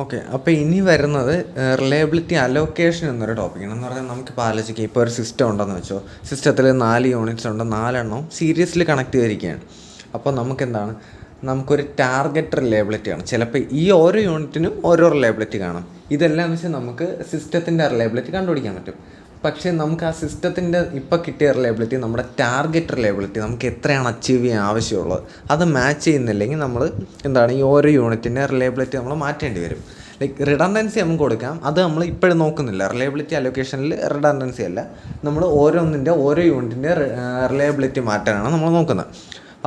Okay. അപ്പോൾ ഇനി വരുന്നത് റിലയബിലിറ്റി അലോക്കേഷൻ എന്നൊരു ടോപ്പിക്കാണ്. എന്ന് പറഞ്ഞാൽ നമുക്കിപ്പോൾ ആലോചിക്കാം, ഇപ്പോൾ ഒരു സിസ്റ്റം ഉണ്ടെന്ന് വെച്ചോ. സിസ്റ്റത്തിൽ 4 യൂണിറ്റ്സ് ഉണ്ട്, 4 സീരീസിൽ കണക്ട് ചെയ്തിരിക്കുകയാണ്. അപ്പോൾ നമുക്കൊരു ടാർഗറ്റ് റിലയബിലിറ്റിയാണ്. ചിലപ്പോൾ ഈ ഓരോ യൂണിറ്റിനും ഓരോ റിലയബിലിറ്റി കാണും. ഇതെല്ലാം വെച്ച് നമുക്ക് സിസ്റ്റത്തിൻ്റെ റിലയബിലിറ്റി കണ്ടുപിടിക്കാൻ പറ്റും. പക്ഷേ നമുക്ക് ആ സിസ്റ്റത്തിൻ്റെ ഇപ്പോൾ കിട്ടിയ റിലയബിലിറ്റി, നമ്മുടെ ടാർഗറ്റ് റിലയബിലിറ്റി, നമുക്ക് എത്രയാണ് അച്ചീവ് ചെയ്യാൻ ആവശ്യമുള്ളത്, അത് മാച്ച് ചെയ്യുന്നില്ലെങ്കിൽ നമ്മൾ ഈ ഓരോ യൂണിറ്റിൻ്റെ റിലയബിലിറ്റി നമ്മൾ മാറ്റേണ്ടി വരും. റിഡൻഡൻസി നമുക്ക് കൊടുക്കാം, അത് നമ്മൾ ഇപ്പോഴും നോക്കുന്നില്ല. റിലയബിലിറ്റി അലൊക്കേഷനിൽ റിഡൻഡൻസി അല്ല, നമ്മൾ ഓരോ യൂണിറ്റിൻ്റെ റിലയബിലിറ്റി മാറ്റാനാണ് നമ്മൾ നോക്കുന്നത്.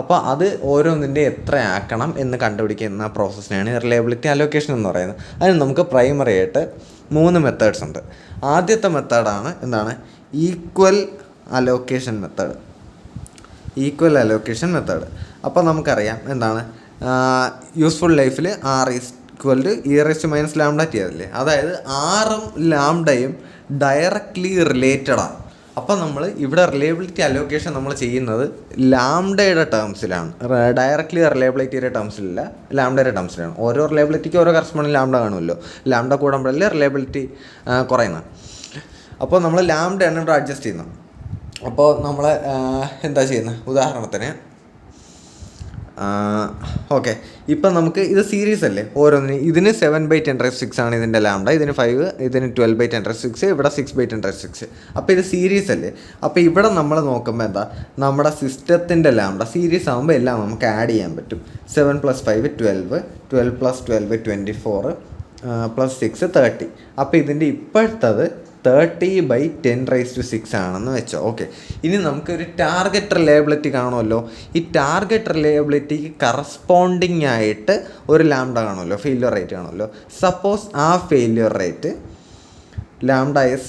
അപ്പോൾ അത് ഓരോന്നിൻ്റെ എത്ര ആക്കണം എന്ന് കണ്ടുപിടിക്കുന്ന പ്രോസസ്സിനെയാണ് റിലയബിലിറ്റി അലൊക്കേഷൻ എന്ന് പറയുന്നത്. അതിന് നമുക്ക് പ്രൈമറി ആയിട്ട് 3 മെത്തേഡ്സ് ഉണ്ട്. ആദ്യത്തെ മെത്തേഡാണ് ഈക്വൽ അലോക്കേഷൻ മെത്തേഡ്. അപ്പോൾ നമുക്കറിയാം യൂസ്ഫുൾ ലൈഫിൽ R=E⁻λT അതല്ലേ. അതായത് ആറും ലാംഡയും ഡയറക്റ്റ്ലി റിലേറ്റഡാണ്. അപ്പോൾ നമ്മൾ ഇവിടെ റിലയബിലിറ്റി അലോക്കേഷൻ നമ്മൾ ചെയ്യുന്നത് ലാംഡയുടെ ടേംസിലാണ്, ഡയറക്റ്റ്ലി റിലയബിലിറ്റിയുടെ ടേംസിലല്ല, ലാംഡയുടെ ടേംസിലാണ്. ഓരോ റിലയബിലിറ്റിക്ക് ഓരോ കറസ്പോണ്ടിങ് ലാംഡ കാണുമല്ലോ. ലാംഡ കൂടുമ്പോഴല്ലേ റിലയബിലിറ്റി കുറയുന്നത്. അപ്പോൾ നമ്മൾ ലാംഡയാണ് ഇവിടെ അഡ്ജസ്റ്റ് ചെയ്യുന്നത്. അപ്പോൾ നമ്മൾ എന്താ ചെയ്യുന്നത്, ഉദാഹരണത്തിന് ഓക്കെ, ഇപ്പം നമുക്ക് ഇത് സീരീസ് അല്ലേ, ഓരോന്നിനും ഇതിന് 7/10⁶ ആണ് ഇതിൻ്റെ ലാംഡ, ഇതിന് 5, ഇതിന് 12/10⁶, ഇവിടെ 6/10⁶. അപ്പോൾ ഇത് സീരീസ് അല്ലേ. അപ്പോൾ ഇവിടെ നമ്മൾ നോക്കുമ്പോൾ നമ്മുടെ സിസ്റ്റത്തിൻ്റെ ലാംഡ സീരീസ് ആകുമ്പോൾ എല്ലാം നമുക്ക് ആഡ് ചെയ്യാൻ പറ്റും. 7 + 5 12, 12 + 12 24, +6 30. അപ്പോൾ ഇതിൻ്റെ ഇപ്പോഴത്തത് 30/10⁶ ആണെന്ന് വെച്ചോ. ഓക്കെ, ഇനി നമുക്കൊരു ടാർഗറ്റ് റിലയബിലിറ്റി കാണുമല്ലോ. ഈ ടാർഗറ്റ് റിലയബിലിറ്റിക്ക് കറസ്പോണ്ടിങ് ആയിട്ട് ഒരു ലാംഡ കാണുമല്ലോ, ഫെയിലിയർ റേറ്റ് കാണുമല്ലോ. സപ്പോസ് ആ ഫെയിലിയർ റേറ്റ് λS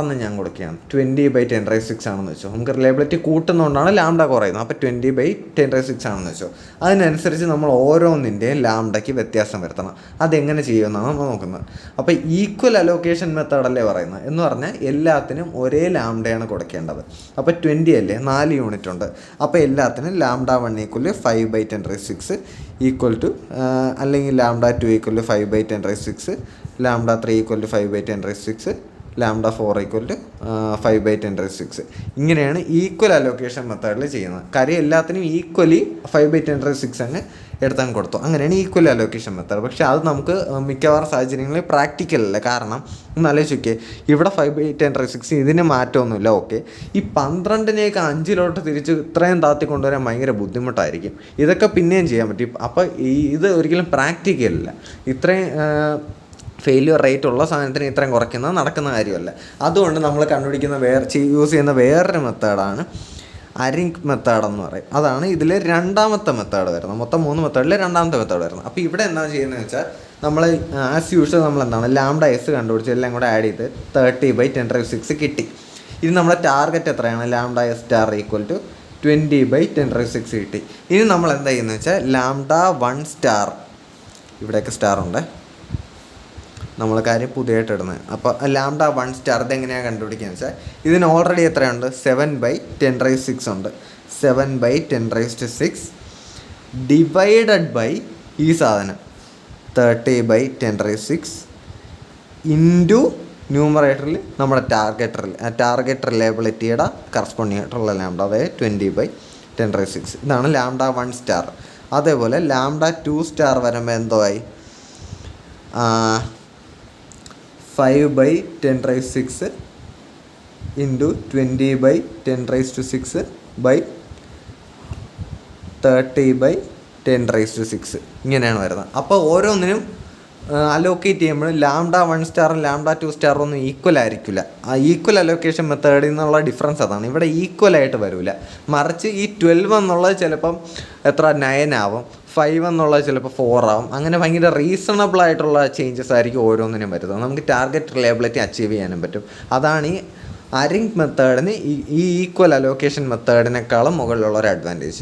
എന്ന് ഞാൻ കൊടുക്കുകയാണ്. 20/10⁶ ആണെന്ന് വെച്ചോ. നമുക്ക് റിലയബിലിറ്റി കൂട്ടുന്നതുകൊണ്ടാണ് ലാംഡ കുറയുന്നത്. അപ്പോൾ 20/10⁶ ആണെന്ന് വെച്ചോ. അതിനനുസരിച്ച് നമ്മൾ ഓരോന്നിൻ്റെയും ലാംഡയ്ക്ക് വ്യത്യാസം വരുത്തണം. അതെങ്ങനെ ചെയ്യുമെന്നാണ് നമ്മൾ നോക്കുന്നത്. അപ്പോൾ ഈക്വൽ അലോക്കേഷൻ മെത്തേഡല്ലേ പറയുന്നത്. എന്ന് പറഞ്ഞാൽ എല്ലാത്തിനും ഒരേ ലാംഡയാണ് കൊടുക്കേണ്ടത്. അപ്പോൾ 20 അല്ലേ, 4 യൂണിറ്റ് ഉണ്ട്. അപ്പോൾ എല്ലാത്തിനും λ1 = 5/10⁶ അല്ലെങ്കിൽ λ2 = 5/10⁶, λ3 = 5/10⁶, λ4 = 5/10⁶. ഇങ്ങനെയാണ് ഈക്വൽ അലോക്കേഷൻ മെത്തേഡിൽ ചെയ്യുന്നത്. കാര്യം എല്ലാത്തിനും ഈക്വലി 5/10⁶ അങ്ങ് എടുത്താൽ കൊടുത്തു. അങ്ങനെയാണ് ഈക്വൽ അലോക്കേഷൻ മെത്തേഡ്. പക്ഷേ അത് നമുക്ക് മിക്കവാറും സാഹചര്യങ്ങളിൽ പ്രാക്ടിക്കൽ അല്ല. കാരണം ആലോചിക്കേ, ഇവിടെ 5/10⁶, ഇതിന് മാറ്റമൊന്നുമില്ല. ഓക്കെ, ഈ 12-നെയൊക്കെ 5-ലോട്ട് തിരിച്ച് ഇത്രയും താത്തി കൊണ്ടുവരാൻ ഭയങ്കര ബുദ്ധിമുട്ടായിരിക്കും. ഇതൊക്കെ പിന്നെയും ചെയ്യാൻ പറ്റും. അപ്പോൾ ഇത് ഒരിക്കലും പ്രാക്ടിക്കൽ അല്ല. ഇത്രയും ഫെയിലിയർ റേറ്റ് ഉള്ള സാധനത്തിന് ഇത്രയും കുറയ്ക്കുന്നത് നടക്കുന്ന കാര്യമല്ല. അതുകൊണ്ട് നമ്മൾ യൂസ് ചെയ്യുന്ന വേറൊരു മെത്തേഡാണ് അരിങ്ക് മെത്തേഡ് എന്ന് പറയും. അതാണ് ഇതിൽ രണ്ടാമത്തെ മെത്തേഡ് വരുന്നത്. മൊത്തം 3 മെത്തേഡിൽ രണ്ടാമത്തെ മെത്തേഡ് വരുന്നത്. അപ്പോൾ ഇവിടെ എന്താണ് ചെയ്യുന്നത് വെച്ചാൽ, നമ്മൾ ആസ് യൂഷ്വൽ λS കണ്ടുപിടിച്ച് എല്ലാം കൂടെ ആഡ് ചെയ്ത് 30/10⁶ കിട്ടി. ഇത് നമ്മുടെ ടാർഗറ്റ് എത്രയാണ്, λS = 20/10⁶ കിട്ടി. ഇനി നമ്മൾ എന്താ ചെയ്യുന്നത് വെച്ചാൽ λ1 ഇവിടെയൊക്കെ സ്റ്റാർ ഉണ്ട്, നമ്മൾ കാര്യം പുതിയതായിട്ട് ഇടുന്നത്. അപ്പോൾ λ1 ഇതെങ്ങനെയാണ് കണ്ടുപിടിക്കുക വെച്ചാൽ, ഇതിന് ഓൾറെഡി എത്രയുണ്ട്, 7/10⁶ ഉണ്ട്. 7/10⁶ ഡിവൈഡഡ് ബൈ ഈ സാധനം 30/10⁶ ഇൻറ്റു ന്യൂമറേറ്ററിൽ നമ്മുടെ ടാർഗറ്റ് റിലയബിലിറ്റിയുടെ കറസ്പോണ്ടിങ് ആയിട്ടുള്ള ലാംഡ, അതായത് 20/10⁶. ഇതാണ് λ1. അതേപോലെ λ2 വരുമ്പോൾ എന്തോ ആയി, 5/10⁶ ഇൻറ്റു 20/10⁶ ബൈ 30/10⁶. ഇങ്ങനെയാണ് വരുന്നത്. അപ്പോൾ ഓരോന്നിനും അലോക്കേറ്റ് ചെയ്യുമ്പോൾ λ1 λ2 ഒന്നും ഈക്വൽ ആയിരിക്കില്ല. ആ ഈക്വൽ അലോക്കേഷൻ മെത്തേഡിൽ നിന്നുള്ള ഡിഫറൻസ് അതാണ്. ഇവിടെ ഈക്വലായിട്ട് വരില്ല. മറിച്ച് ഈ 12 എന്നുള്ളത് ചിലപ്പം 9 ആവും, 5 എന്നുള്ളത് ചിലപ്പോൾ 4 ആവും. അങ്ങനെ ഭയങ്കര റീസണബിൾ ആയിട്ടുള്ള ചേഞ്ചസ് ആയിരിക്കും ഓരോന്നിനും വരുന്നത്. നമുക്ക് ടാർഗറ്റ് റിലയബിലിറ്റി അച്ചീവ് ചെയ്യാനും പറ്റും. അതാണ് ഈ അരിങ്ക് മെത്തേഡിന് ഈ ഈക്വൽ അലോക്കേഷൻ മെത്തേഡിനേക്കാളും മുകളിലുള്ള ഒരു അഡ്വാൻറ്റേജ്.